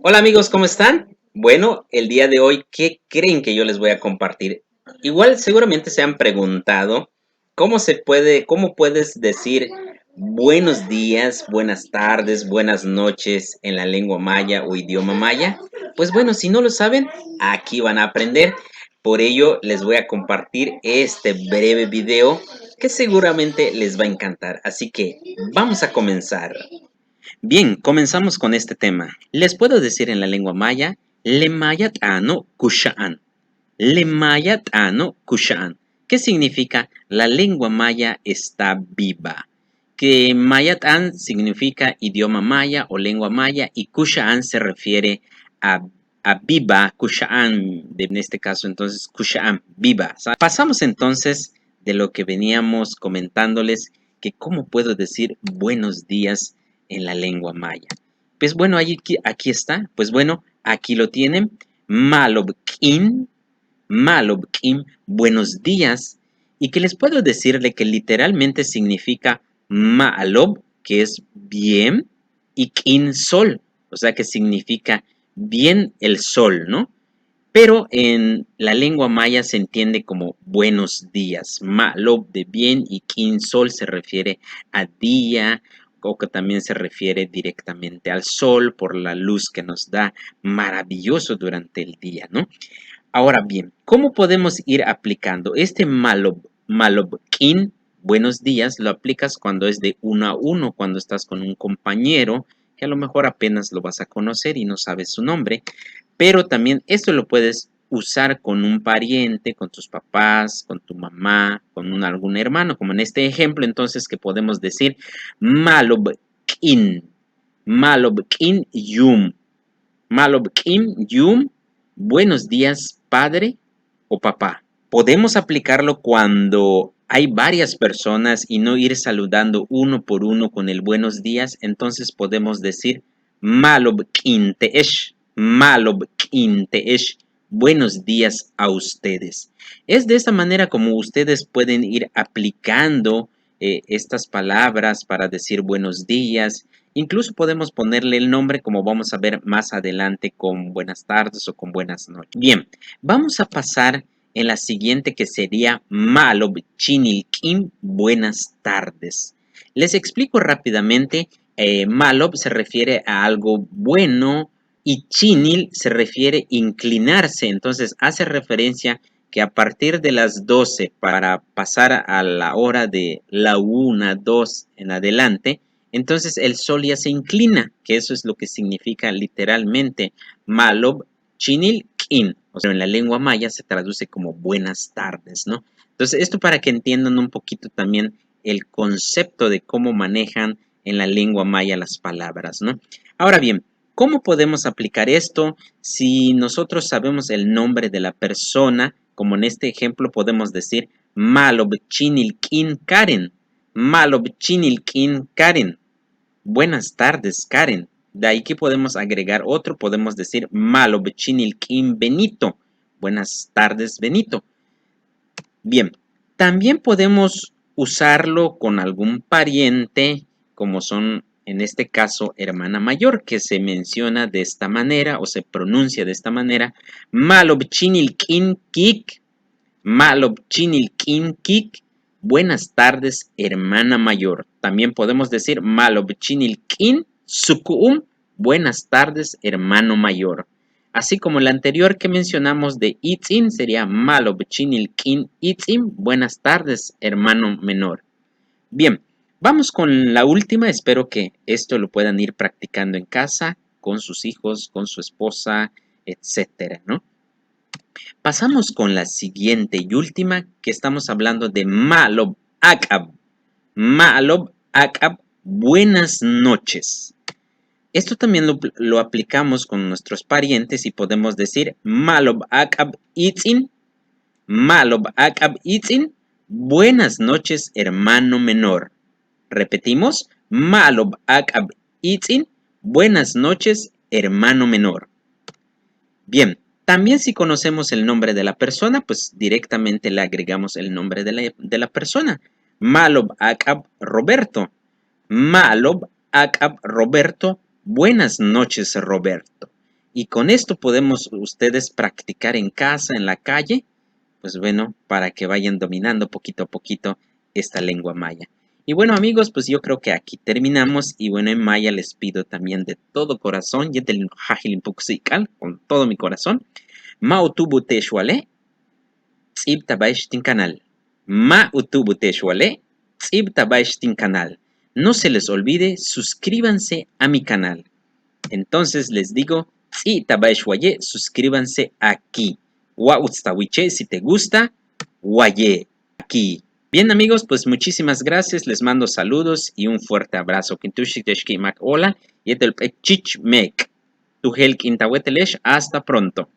Hola amigos, ¿cómo están? Bueno, el día de hoy, ¿qué creen que yo les voy a compartir? Igual seguramente se han preguntado cómo puedes decir buenos días, buenas tardes, buenas noches en la lengua maya o idioma maya. Pues bueno, si no lo saben, aquí van a aprender. Por ello, les voy a compartir este breve video que seguramente les va a encantar. Así que vamos a comenzar. Bien, comenzamos con este tema. Les puedo decir en la lengua maya, Lemayat ano kusha'an. Lemayat ano kusha'an. ¿Qué significa? La lengua maya está viva. Que Mayat'an significa idioma maya o lengua maya y Kusha'an se refiere a, a viva, Kusha'an, en este caso entonces Kusha'an, viva. Pasamos entonces de lo que veníamos comentándoles, que cómo puedo decir buenos días en la lengua maya. Pues bueno, aquí está. Pues bueno, aquí lo tienen. Malobkin, Malobkin, buenos días. Y que les puedo decirle que literalmente significa Ma'alob, que es bien, y Kin, sol. O sea que significa bien el sol, ¿no? Pero en la lengua maya se entiende como buenos días. Ma'lob de bien y Kin sol se refiere a día o que también se refiere directamente al sol por la luz que nos da maravilloso durante el día, ¿no? Ahora bien, ¿cómo podemos ir aplicando este malobkin, buenos días, lo aplicas cuando es de uno a uno, cuando estás con un compañero que a lo mejor apenas lo vas a conocer y no sabes su nombre, pero también esto lo puedes usar con un pariente, con tus papás, con tu mamá, con algún hermano, como en este ejemplo, entonces que podemos decir malobkin, malobkin yum, malobkin yum, buenos días, padre o papá. Podemos aplicarlo cuando hay varias personas y no ir saludando uno por uno con el buenos días, entonces podemos decir malobkin teesh, malobkin teesh, buenos días a ustedes. Es de esta manera como ustedes pueden ir aplicando estas palabras para decir buenos días. Incluso podemos ponerle el nombre como vamos a ver más adelante con buenas tardes o con buenas noches. Bien, vamos a pasar en la siguiente que sería Malob Chinilkim, buenas tardes. Les explico rápidamente, Malob se refiere a algo bueno y Chinil se refiere inclinarse, entonces hace referencia que a partir de las 12 para pasar a la hora de la 1, 2 en adelante, entonces el sol ya se inclina, que eso es lo que significa literalmente Malob Chinil Kin. O sea, en la lengua maya se traduce como buenas tardes, ¿no? Entonces, esto para que entiendan un poquito también el concepto de cómo manejan en la lengua maya las palabras, ¿no? Ahora bien, ¿cómo podemos aplicar esto si nosotros sabemos el nombre de la persona? Como en este ejemplo podemos decir Malob Chinilkin Karen. Malob Chinilkin Karen. Buenas tardes, Karen. De ahí que podemos agregar otro, podemos decir Malob Chinilkin Benito. Buenas tardes, Benito. Bien, también podemos usarlo con algún pariente, como son en este caso hermana mayor, que se menciona de esta manera o se pronuncia de esta manera. Malob Chinilkin Kik, Malob Chinilkin Kik. Buenas tardes, hermana mayor. También podemos decir Malob Chinilkin Sukuum. Buenas tardes, hermano mayor. Así como la anterior que mencionamos de Itzin sería Malob Chinilkin Itzin. Buenas tardes, hermano menor. Bien, vamos con la última. Espero que esto lo puedan ir practicando en casa, con sus hijos, con su esposa, etcétera, ¿no? Pasamos con la siguiente y última, que estamos hablando de Malob Akab. Malob Akab, buenas noches. Esto también lo aplicamos con nuestros parientes y podemos decir Malob Akab Itzin. Malob Akab Itzin, buenas noches, hermano menor. Repetimos, Malob Akab Itzin, buenas noches, hermano menor. Bien, también si conocemos el nombre de la persona, pues directamente le agregamos el nombre de la persona. Malob Akab Roberto. Malob Akab Roberto. Buenas noches, Roberto. Y con esto podemos ustedes practicar en casa, en la calle, pues bueno, para que vayan dominando poquito a poquito esta lengua maya. Y bueno amigos, pues yo creo que aquí terminamos y bueno, en maya les pido también de todo corazón, con todo mi corazón, ma utubu texuale, tzib tabaishtin canal. Ma utubu texuale, tzib tabaishtin canal. No se les olvide, suscríbanse a mi canal. Entonces les digo, si tabaishwaye, suscríbanse aquí. Wa utstawiche, si te gusta, waye, aquí. Bien amigos, pues muchísimas gracias, les mando saludos y un fuerte abrazo. Kintushik deshki mak hola, yetel chich mek. Tu helk intawetelesh, hasta pronto.